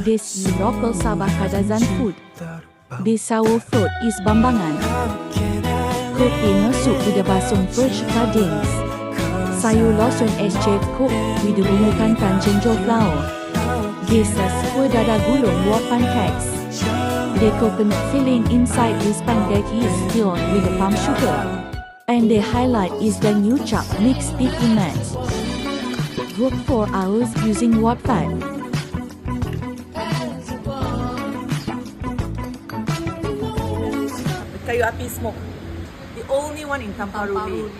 This is local Sabah Kadazan food. This sour fruit is Bambangan. Cooked in a soup with a basung fresh sardines. Sayur losong es chef cooked with gunakan chenjo flour. This is kuih dadar gulung wok pancakes. The coconut filling inside this pancake is filled with the palm sugar. And the highlight is the new chopped mixed sticky mix. Cook 4 hours using wok fat. Kayu api smoke. The only one in Tamparu.